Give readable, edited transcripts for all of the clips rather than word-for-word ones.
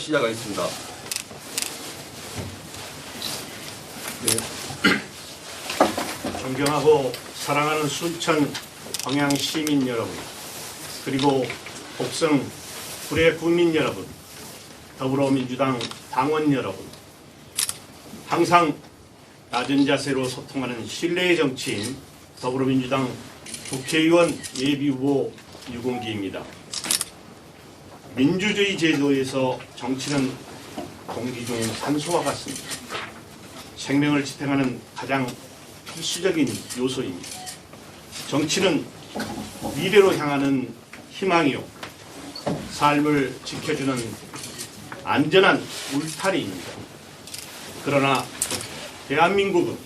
시작하겠습니다. 네. 존경하고 사랑하는 순천 광양 시민 여러분, 그리고 곡성 구례 국민 여러분, 더불어민주당 당원 여러분, 항상 낮은 자세로 소통하는 신뢰의 정치인 더불어민주당 국회의원 예비후보 유공기입니다. 민주주의 제도에서 정치는 공기 중 산소와 같습니다. 생명을 지탱하는 가장 필수적인 요소입니다. 정치는 미래로 향하는 희망이요, 삶을 지켜주는 안전한 울타리입니다. 그러나 대한민국은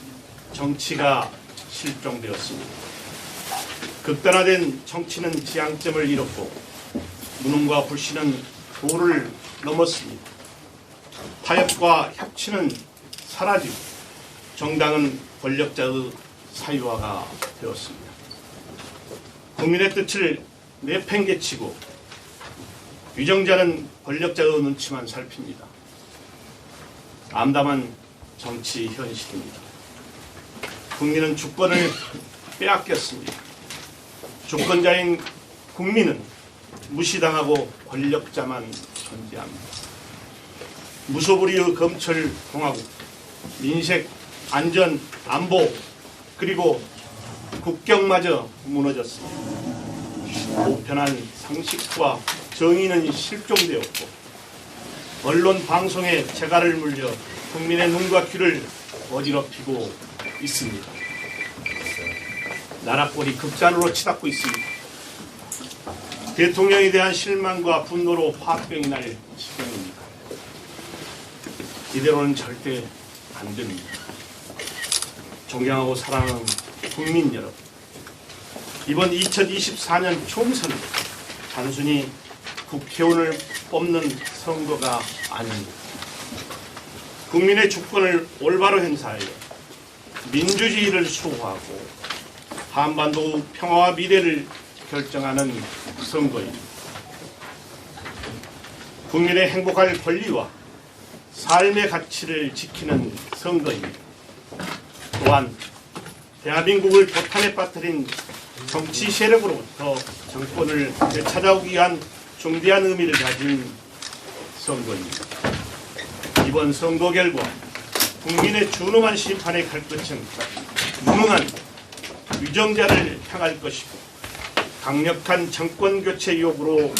정치가 실종되었습니다. 극단화된 정치는 지향점을 잃었고 무능과 불신은 도를 넘었습니다. 타협과 협치는 사라지고 정당은 권력자의 사유화가 되었습니다. 국민의 뜻을 내팽개치고 위정자는 권력자의 눈치만 살핍니다. 암담한 정치 현실입니다. 국민은 주권을 빼앗겼습니다. 주권자인 국민은 무시당하고 권력자만 존재합니다. 무소불위의 검찰 공화국, 민색, 안전, 안보, 그리고 국경마저 무너졌습니다. 보편한 상식과 정의는 실종되었고 언론 방송에 재갈을 물려 국민의 눈과 귀를 어지럽히고 있습니다. 나라꼴이 극단으로 치닫고 있습니다. 대통령에 대한 실망과 분노로 화병이 날 지경입니다. 이대로는 절대 안 됩니다. 존경하고 사랑하는 국민 여러분, 이번 2024년 총선은 단순히 국회의원을 뽑는 선거가 아닙니다. 국민의 주권을 올바로 행사하여 민주주의를 수호하고 한반도 평화와 미래를 결정하는 선거입니다. 국민의 행복할 권리와 삶의 가치를 지키는 선거입니다. 또한 대한민국을 도탄에 빠뜨린 정치 세력으로부터 정권을 되찾아오기 위한 중대한 의미를 가진 선거입니다. 이번 선거 결과 국민의 준엄한 심판의 칼끝은 무능한 위정자를 향할 것이고 강력한 정권교체 의혹으로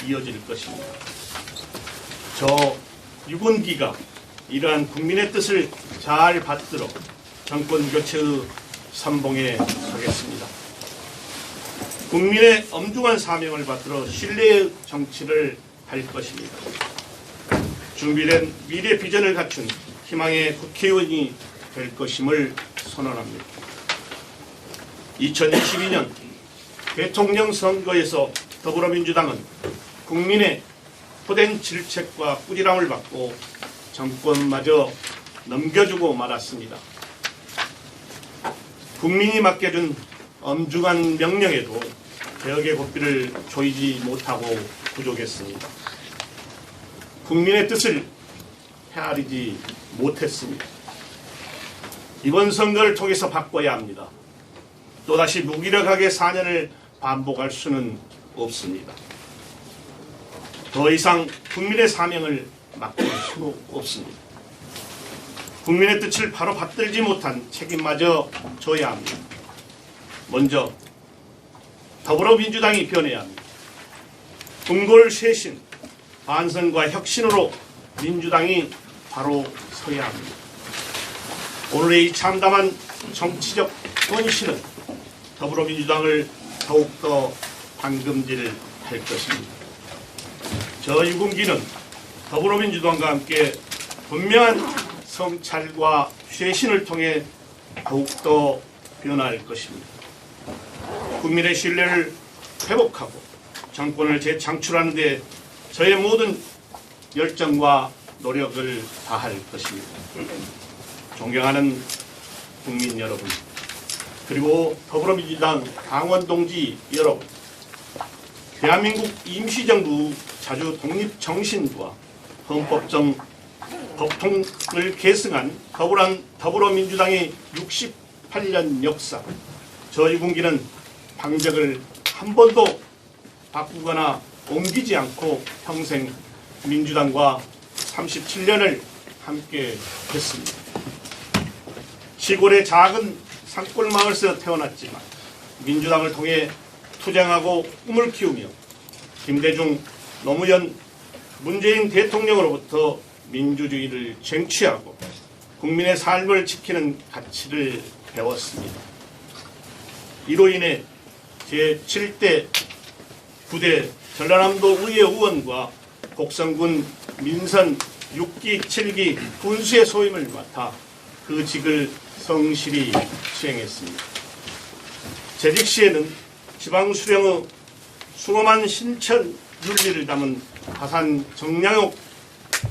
이어질 것입니다. 저 유권기가 이러한 국민의 뜻을 잘 받들어 정권교체의 선봉에 서겠습니다. 국민의 엄중한 사명을 받들어 신뢰의 정치를 할 것입니다. 준비된 미래 비전을 갖춘 희망의 국회의원이 될 것임을 선언합니다. 2022년 대통령 선거에서 더불어민주당은 국민의 호된 질책과 꾸지람을 받고 정권마저 넘겨주고 말았습니다. 국민이 맡겨준 엄중한 명령에도 개혁의 고삐를 조이지 못하고 부족했습니다. 국민의 뜻을 헤아리지 못했습니다. 이번 선거를 통해서 바꿔야 합니다. 또다시 무기력하게 4년을 반복할 수는 없습니다. 더 이상 국민의 사명을 맡길 수 없습니다. 국민의 뜻을 바로 받들지 못한 책임마저 져야 합니다. 먼저 더불어민주당이 변해야 합니다. 궁궐 쇄신, 반성과 혁신으로 민주당이 바로 서야 합니다. 오늘의 이 참담한 정치적 헌신은 더불어민주당을 더욱더 당금질할 것입니다. 저 유공기는 더불어민주당과 함께 분명한 성찰과 쇄신을 통해 더욱더 변화할 것입니다. 국민의 신뢰를 회복하고 정권을 재창출하는 데 저의 모든 열정과 노력을 다할 것입니다. 존경하는 국민 여러분, 그리고 더불어민주당 당원 동지 여러분, 대한민국 임시정부 자주 독립 정신과 헌법정 법통을 계승한 더불어민주당의 68년 역사, 저희군기는 방적을 한 번도 바꾸거나 옮기지 않고 평생 민주당과 37년을 함께 했습니다. 시골의 작은 산골 마을에서 태어났지만 민주당을 통해 투쟁하고 꿈을 키우며 김대중, 노무현, 문재인 대통령으로부터 민주주의를 쟁취하고 국민의 삶을 지키는 가치를 배웠습니다. 이로 인해 제7대 9대 전라남도 의회 의원과 곡성군 민선 6기, 7기 군수의 소임을 맡아 그 직을 성실히 수행했습니다. 재직 시에는 지방수령의 수엄한 신천 윤리를 담은 화산 정량옥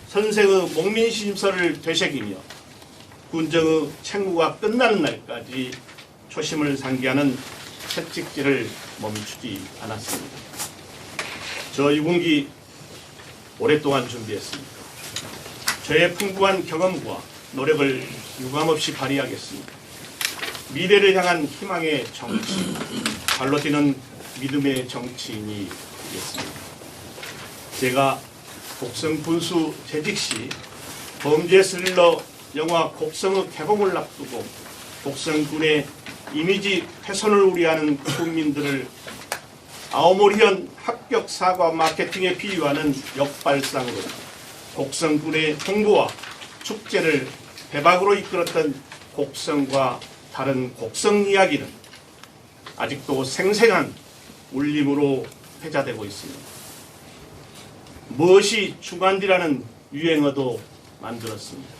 선생의 목민심서를 되새기며 군정의 책무가 끝나는 날까지 초심을 상기하는 채찍질을 멈추지 않았습니다. 저 유군기 오랫동안 준비했습니다. 저의 풍부한 경험과 노력을 유감없이 발휘하겠습니다. 미래를 향한 희망의 정치, 발로 뛰는 믿음의 정치인이 되겠습니다. 제가 곡성 군수 재직 시 범죄 스릴러 영화 곡성의 개봉을 앞두고 곡성군의 이미지 훼손을 우려하는 국민들을 아오모리현 합격 사과 마케팅에 비유하는 역발상으로 곡성군의 홍보와 축제를 대박으로 이끌었던 곡성과 다른 곡성 이야기는 아직도 생생한 울림으로 회자되고 있습니다. 무엇이 중한디라는 유행어도 만들었습니다.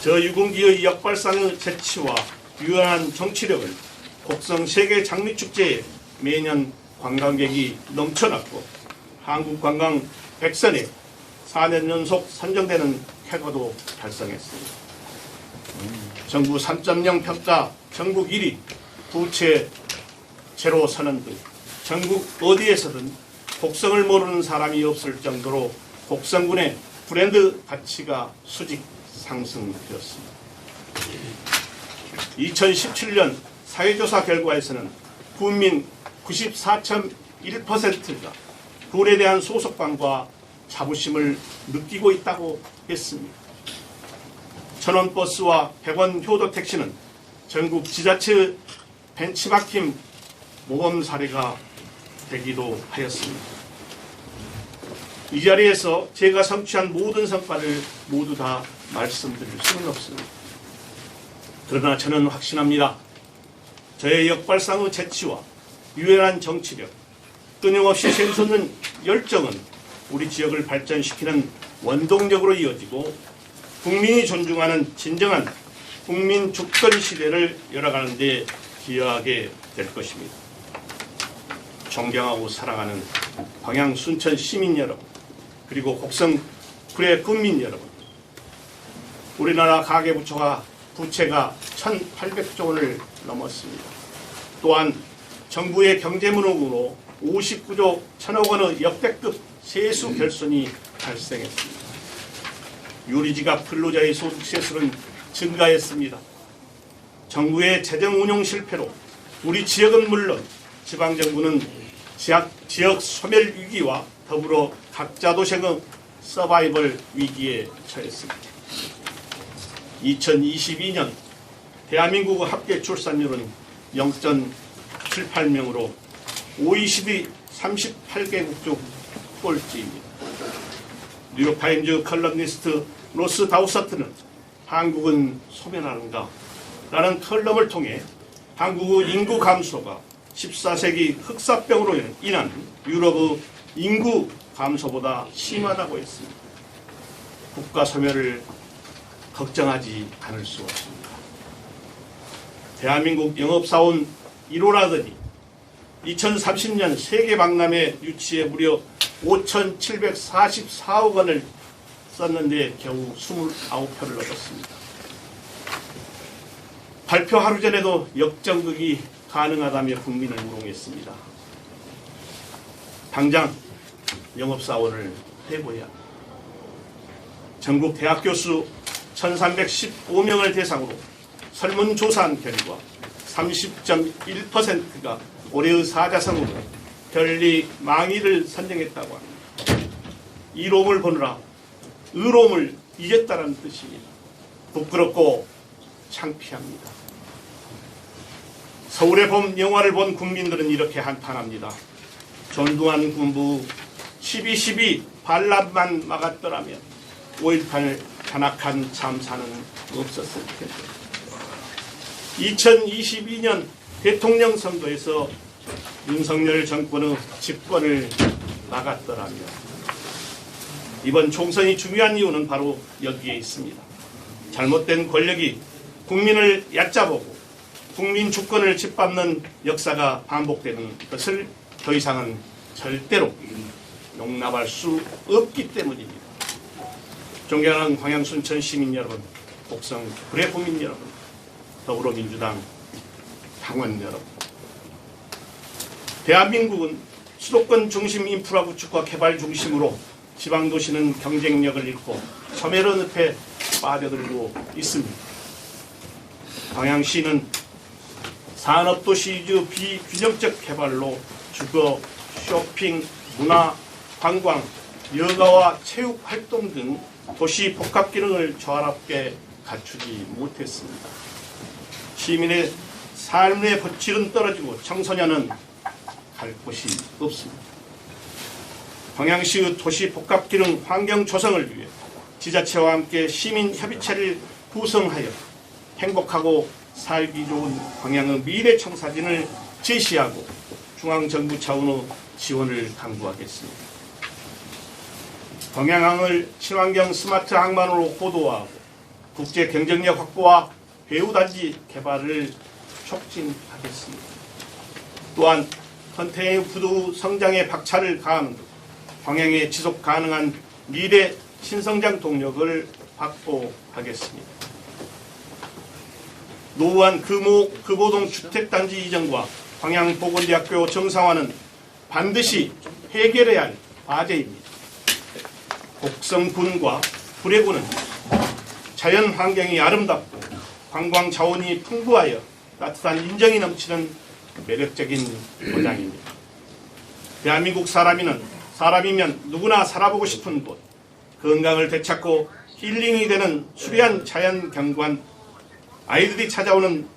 저 유군기의 역발상의 재치와 유연한 정치력을 곡성 세계 장미축제에 매년 관광객이 넘쳐났고 한국관광 100선에 4년 연속 선정되는 쾌거도 달성했습니다. 정부 3.0 평가 전국 1위, 부채 제로 선언 등 전국 어디에서든 곡성을 모르는 사람이 없을 정도로 곡성군의 브랜드 가치가 수직 상승되었습니다. 2017년 사회조사 결과에서는 국민 94.1%가 군에 대한 소속감과 자부심을 느끼고 있다고 했습니다. 1000원 버스와 100원 효도 택시는 전국 지자체 벤치마킹 모범 사례가 되기도 하였습니다. 이 자리에서 제가 성취한 모든 성과를 모두 다 말씀드릴 수는 없습니다. 그러나 저는 확신합니다. 저의 역발상의 재치와 유연한 정치력, 끊임없이 샘솟는 열정은 우리 지역을 발전시키는 원동력으로 이어지고 국민이 존중하는 진정한 국민 주권 시대를 열어가는 데 기여하게 될 것입니다. 존경하고 사랑하는 광양 순천 시민 여러분, 그리고 곡성 구례 국민 여러분, 우리나라 가계부채가 1,800조 원을 넘었습니다. 또한 정부의 경제문항으로 59조 1,000억 원의 역대급 세수 결손이 발생했습니다. 유리지갑 근로자의 소득세수는 증가했습니다. 정부의 재정 운용 실패로 우리 지역은 물론 지방정부는 지역 소멸 위기와 더불어 각자 도생의 서바이벌 위기에 처했습니다. 2022년 대한민국 합계 출산율은 0.78명으로 OECD 38개국 중 꼴찌입니다. 뉴욕타임즈 컬럼니스트 로스 다우서트는 한국은 소멸하는가? 라는 컬럼을 통해 한국의 인구 감소가 14세기 흑사병으로 인한 유럽의 인구 감소보다 심하다고 했습니다. 국가 소멸을 걱정하지 않을 수 없습니다. 대한민국 영업사원 1호라더니 2030년 세계 박람회 유치에 무려 5,744억 원을 썼는데 겨우 29표를 얻었습니다. 발표 하루 전에도 역전극이 가능하다며 국민을 우롱했습니다. 당장 영업사원을 해고해야 합니다. 전국 대학 교수 1315명을 대상으로 설문조사한 결과 30.1%가 올해의 사자성어로 별리 망이를 선정했다고 합니다. 이로움을 보느라 의로움을 잊었다는 뜻입니다. 부끄럽고 창피합니다. 서울의 봄 영화를 본 국민들은 이렇게 한탄합니다. 전두환 군부 12.12 반란만 막았더라면 5.18 잔악한 참사는 없었을 텐데. 2022년 대통령 선거에서 윤석열 정권의 집권을 막았더라면 이번 총선이 중요한 이유는 바로 여기에 있습니다. 잘못된 권력이 국민을 얕잡고 국민 주권을 짓밟는 역사가 반복되는 것을 더 이상은 절대로 용납할 수 없기 때문입니다. 존경하는 광양 순천 시민 여러분, 곡성 불의 국민 여러분, 더불어민주당 당원 여러분, 대한민국은 수도권 중심 인프라 구축과 개발 중심으로 지방도시는 경쟁력을 잃고 소멸의 늪에 빠져들고 있습니다. 광양시는 산업도시 위주 비균형적 개발로 주거, 쇼핑, 문화, 관광, 여가와 체육활동 등 도시 복합 기능을 조화롭게 갖추지 못했습니다. 시민의 삶의 질은 떨어지고 청소년은 갈 곳이 없습니다. 광양시의 도시 복합 기능 환경 조성을 위해 지자체와 함께 시민협의체를 구성하여 행복하고 살기 좋은 광양의 미래 청사진을 제시하고 중앙정부 차원의 지원을 강구하겠습니다. 광양항을 친환경 스마트 항만으로 고도화하고 국제 경쟁력 확보와 배후단지 개발을 촉진하겠습니다. 또한 컨테이너 푸드 성장에 박차를 가하는 광양의 지속 가능한 미래 신성장 동력을 확보하겠습니다. 노후한 금호동 주택단지 이전과 광양보건대학교 정상화는 반드시 해결해야 할 과제입니다. 곡성군과 구례군은 자연 환경이 아름답고 관광 자원이 풍부하여 따뜻한 인정이 넘치는 매력적인 고장입니다. 대한민국 사람이면 누구나 살아보고 싶은 곳, 건강을 되찾고 힐링이 되는 수려한 자연 경관, 아이들이 찾아오는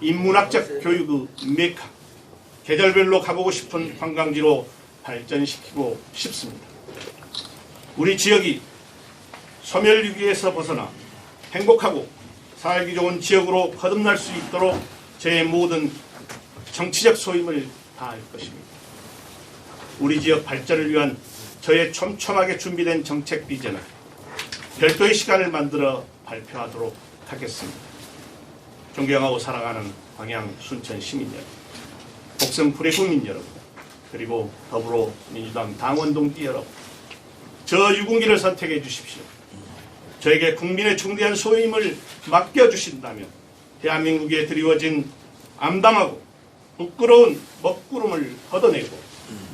인문학적 교육의 메카, 계절별로 가보고 싶은 관광지로 발전시키고 싶습니다. 우리 지역이 소멸위기에서 벗어나 행복하고 살기 좋은 지역으로 거듭날 수 있도록 제 모든 정치적 소임을 다할 것입니다. 우리 지역 발전을 위한 저의 촘촘하게 준비된 정책 비전을 별도의 시간을 만들어 발표하도록 하겠습니다. 존경하고 사랑하는 광양 순천 시민 여러분, 곡성 불의 국민 여러분, 그리고 더불어민주당 당원 동지 여러분, 저 유kun기를 선택해 주십시오. 저에게 국민의 중대한 소임을 맡겨주신다면 대한민국에 드리워진 암담하고 부끄러운 먹구름을 걷어내고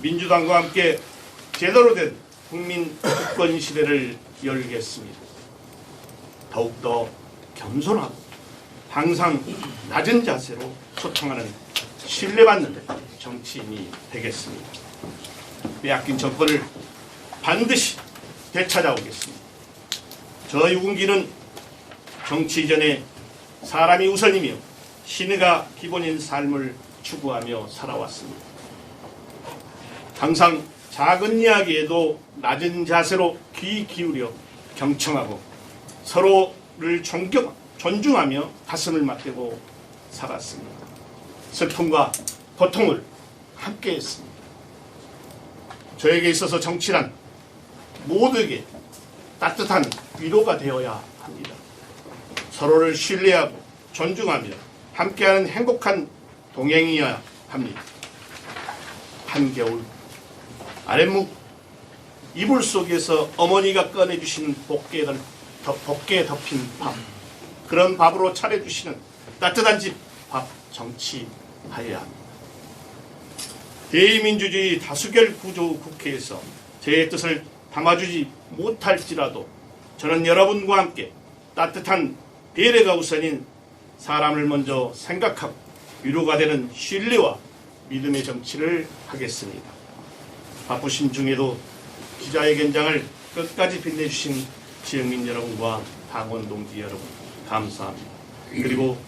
민주당과 함께 제대로 된 국민 주권 시대를 열겠습니다. 더욱더 겸손하고 항상 낮은 자세로 소통하는 신뢰받는 정치인이 되겠습니다. 빼앗긴 정권을 반드시 되찾아오겠습니다. 저 유kun기는 정치 이전에 사람이 우선이며 신의가 기본인 삶을 추구하며 살아왔습니다. 항상 작은 이야기에도 낮은 자세로 귀 기울여 경청하고 서로를 존중하며 가슴을 맞대고 살았습니다. 슬픔과 고통을 함께 했습니다. 저에게 있어서 정치란 모두에게 따뜻한 위로가 되어야 합니다. 서로를 신뢰하고 존중하며 함께하는 행복한 동행이어야 합니다. 한겨울 아랫목 이불 속에서 어머니가 꺼내주시는 복개에 덮인 밥, 그런 밥으로 차려주시는 따뜻한 집 밥 정치하여야 합니다. 대의민주주의 다수결 구조 국회에서 제 뜻을 담아주지 못할지라도 저는 여러분과 함께 따뜻한 배려가 우선인 사람을 먼저 생각하고 위로가 되는 신뢰와 믿음의 정치를 하겠습니다. 바쁘신 중에도 기자회견장을 끝까지 빛내주신 지역민 여러분과 당원 동지 여러분 감사합니다. 그리고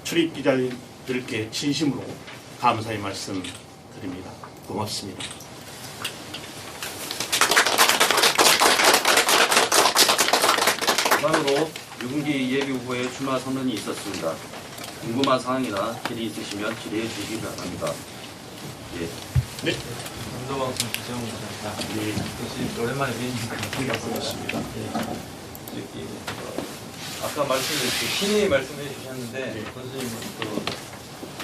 출입 기자들께 진심으로 감사의 말씀 드립니다. 고맙습니다. 다음으로 유분기 예비후보의 출마 선언이 있었습니다. 궁금한 사항이나 질의 있으시면 질의해 주시기 바랍니다. 예. 네. 인도방송 기자원 기자입니다. 네. 혹시 오랜만에 뵈니까 반갑습니다. 아까 말씀드렸듯이 신이 말씀해 주셨는데 네. 교수님은 또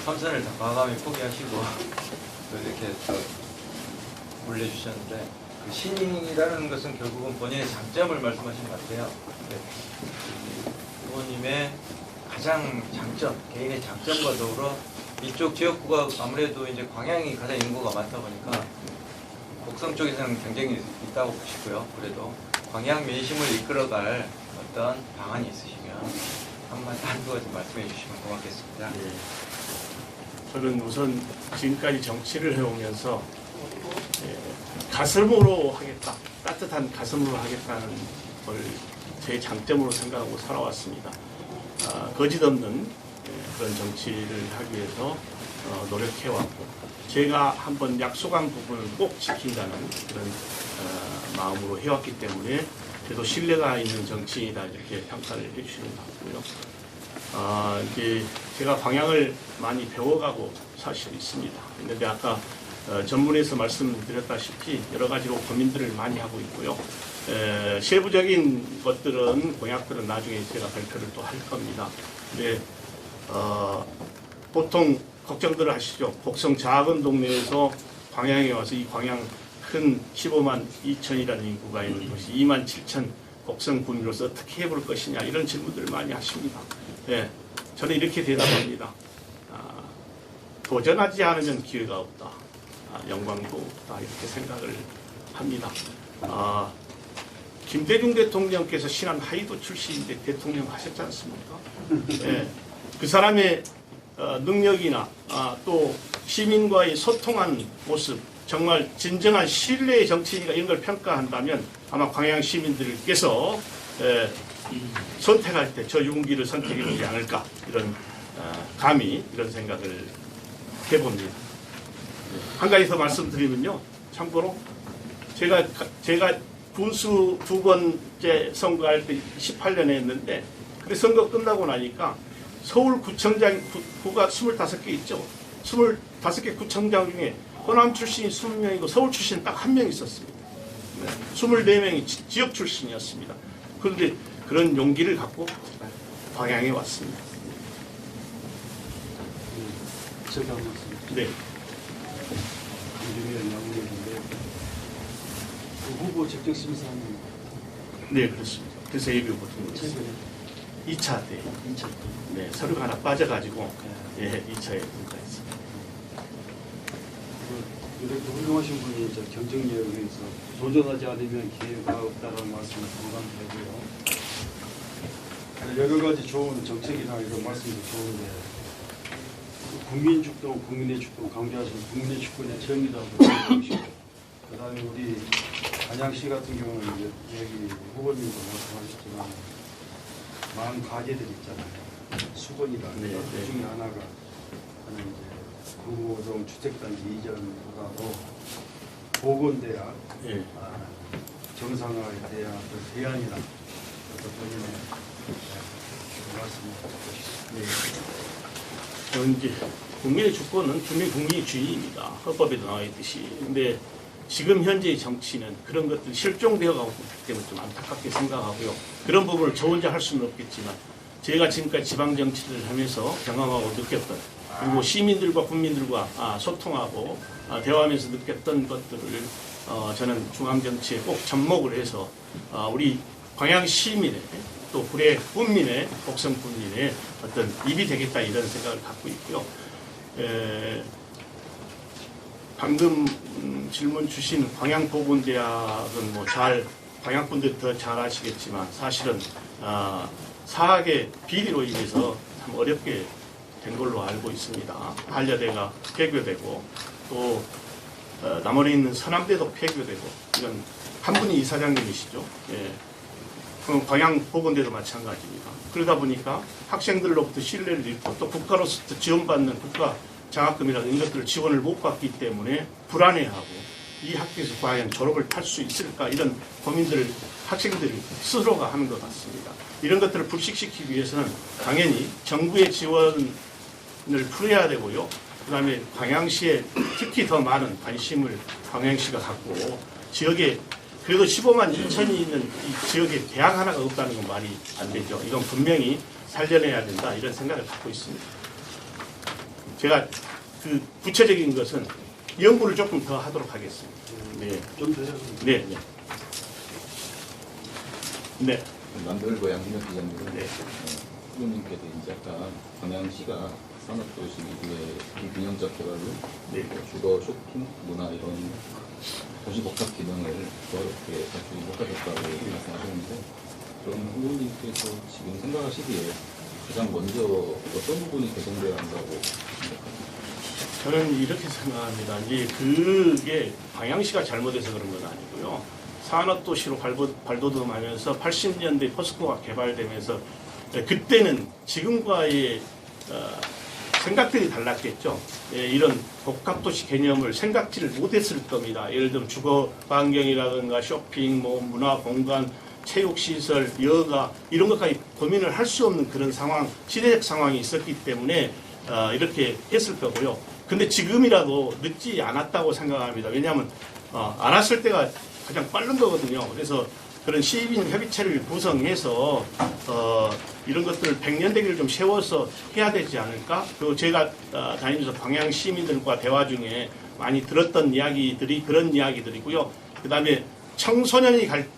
삼선을 다 과감히 포기하시고 또 이렇게 또 올려주셨는데 그 신이라는 것은 결국은 본인의 장점을 말씀하신 것 같아요. 네. 후보님의 가장 장점, 개인의 장점과 더불어 이쪽 지역구가 아무래도 이제 광양이 가장 인구가 많다 보니까 곡성 쪽에서는 경쟁이 있다고 보시고요. 그래도 광양 민심을 이끌어갈 어떤 방안이 있으시면 한두 가지 말씀해 주시면 고맙겠습니다. 네. 저는 우선 지금까지 정치를 해오면서 가슴으로 하겠다, 따뜻한 가슴으로 하겠다는 걸 제 장점으로 생각하고 살아왔습니다. 거짓없는 그런 정치를 하기 위해서 노력해왔고 제가 한번 약속한 부분을 꼭 지킨다는 그런 마음으로 해왔기 때문에 그래도 신뢰가 있는 정치이다 이렇게 평가를 해주시는 것 같고요. 이제 제가 방향을 많이 배워가고 사실 있습니다. 그런데 아까 전문에서 말씀드렸다시피 여러 가지로 고민들을 많이 하고 있고요. 세부적인 것들은 공약들은 나중에 제가 발표를 또 할 겁니다. 근데 보통 걱정들을 하시죠. 곡성 작은 동네에서 광양에 와서 이 광양 큰 15만 2천이라는 인구가 있는 곳이 2만 7천 곡성 군민으로서 어떻게 해볼 것이냐 이런 질문들을 많이 하십니다. 네, 저는 이렇게 대답합니다. 도전하지 않으면 기회가 없다. 영광도 없다. 이렇게 생각을 합니다. 김대중 대통령께서 신안 하이도 출신인데 대통령 하셨지 않습니까? 네, 그 사람의 능력이나 또 시민과의 소통한 모습 정말 진정한 신뢰의 정치인이가 이런 걸 평가한다면 아마 광양 시민들께서 선택할 때 저 유분기를 선택해 보지 않을까 이런 감히 이런 생각을 해봅니다. 한 가지 더 말씀드리면요. 참고로 제가 군수 두 번째 선거할 때 18년에 했는데 그 선거 끝나고 나니까 서울구청장 구가 25개 있죠. 25개 구청장 중에 호남 출신이 20명이고 서울 출신 딱 한 명 있었습니다. 24명이 지역 출신이었습니다. 그런데 그런 용기를 갖고 광양에 왔습니다. 제가 한 말씀. 네. 강준현 양의원인데 그 후보 적격 심사는 네, 그렇습니다. 그래서 예비 후보 등록했어요. 최근에 2차 때. 2차 때 네, 서류가 하나 빠져가지고 예, 2차에 등록했습니다. 이렇게 훌륭하신 분이 이제 경쟁력에 의해서 도전하지 않으면 기회가 없다는 말씀을 공감되고요. 여러 가지 좋은 정책이나 이런 말씀도 좋은데 국민 주권, 국민의 주권 강조하시는 국민의 주권의 정의라고 보시고 그다음에 우리 안양시 같은 경우는 이제 여기 후보님도 말씀하셨지만 많은 과제들이 있잖아요. 수건이라든가 네, 네. 그 중에 하나가 하는 이제 구호동 주택단지 이전보다도 보건대학, 예. 정상화에 대한 그 대안이나 어떤 본인의 말씀을 듣고 네. 이제 국민의 주권은 주민 국민의 주인입니다. 헌법에도 나와 있듯이. 근데 지금 현재의 정치는 그런 것들이 실종되어 가고 있기 때문에 좀 안타깝게 생각하고요. 그런 부분을 저 혼자 할 수는 없겠지만 제가 지금까지 지방 정치를 하면서 경험하고 느꼈던 그리고 시민들과 국민들과 소통하고 대화하면서 느꼈던 것들을 저는 중앙정치에 꼭 접목을 해서 우리 광양 시민의 또 구례 군민의 곡성 군민의 어떤 입이 되겠다 이런 생각을 갖고 있고요. 방금 질문 주신 광양보건대학은 뭐 잘 광양분들 더 잘 아시겠지만 사실은 사학의 비리로 인해서 참 어렵게 된 걸로 알고 있습니다. 한려대가 폐교되고 또 남원에 있는 서남대도 폐교되고 이건 한 분이 이사장님이시죠. 예. 그럼 광양보건대도 마찬가지입니다. 그러다 보니까 학생들로부터 신뢰를 잃고 또 국가로서 지원받는 국가 장학금이라는 이런 것들을 지원을 못 받기 때문에 불안해하고 이 학교에서 과연 졸업을 탈 수 있을까 이런 고민들을 학생들이 스스로가 하는 것 같습니다. 이런 것들을 불식시키기 위해서는 당연히 정부의 지원을 풀어야 되고요. 그 다음에 광양시에 특히 더 많은 관심을 광양시가 갖고 지역에 그래도 15만 2천이 있는 이 지역에 대학 하나가 없다는 건 말이 안 되죠. 이건 분명히 살려내야 된다 이런 생각을 갖고 있습니다. 제가 그 구체적인 것은 연구를 조금 더 하도록 하겠습니다. 네. 좀 더 해서. 네. 네. 네. 남들고양 김혁 기자님은 네. 후보님께서 이제 아까 광양시가 산업도시 이후에 비균형적 개발로 네. 주거, 쇼핑, 문화 이런 도시 복합 기능을 어렵게 갖추지 못하셨다고 말씀하셨는데 그럼 후보님께서 지금 생각하시기에 가장 먼저 어떤 부분이 개선되어야 한다고 생각하십니까? 저는 이렇게 생각합니다. 이제 그게 광양시가 잘못해서 그런 건 아니고요. 산업도시로 발돋움하면서 80년대 포스코가 개발되면서 그때는 지금과의 생각들이 달랐겠죠. 예, 이런 복합도시 개념을 생각지를 못했을 겁니다. 예를 들면 주거 환경이라든가 쇼핑, 뭐 문화 공간, 체육시설, 여가 이런 것까지 고민을 할 수 없는 그런 상황, 시대적 상황이 있었기 때문에 이렇게 했을 거고요. 근데 지금이라도 늦지 않았다고 생각합니다. 왜냐하면 안 왔을 때가 가장 빠른 거거든요. 그래서 그런 시민 협의체를 구성해서 이런 것들을 100년 대기를 좀 세워서 해야 되지 않을까? 그리고 제가 다니면서 광양 시민들과 대화 중에 많이 들었던 이야기들이 그런 이야기들이고요. 그 다음에 청소년이 갈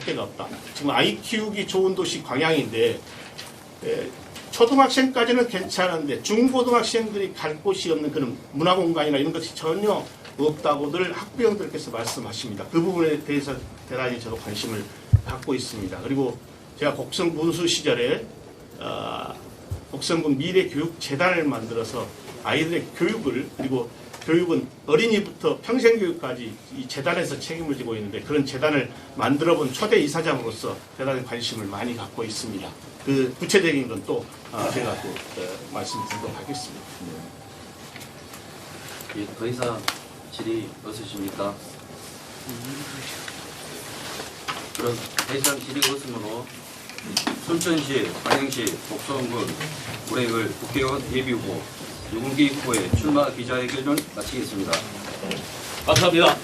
데가 없다. 지금 아이 키우기 좋은 도시 광양인데 초등학생까지는 괜찮은데 중고등학생들이 갈 곳이 없는 그런 문화공간이나 이런 것이 전혀 없다고들 학부형들께서 말씀하십니다. 그 부분에 대해서 대단히 저도 관심을 갖고 있습니다. 그리고 제가 곡성 군수 시절에 곡성군 미래교육재단을 만들어서 아이들의 교육을 그리고 교육은 어린이부터 평생교육까지 이 재단에서 책임을 지고 있는데 그런 재단을 만들어본 초대 이사장으로서 대단히 관심을 많이 갖고 있습니다. 그 구체적인 건 또 제가 또 말씀드리도록 하겠습니다. 예, 더 이상 질의 없으십니까? 그럼 더 이상 질의 없으므로 순천시, 광양시, 곡성군 우레을 국회의원 예비후보 유문기 후보의 출마 기자회견을 마치겠습니다. 감사합니다.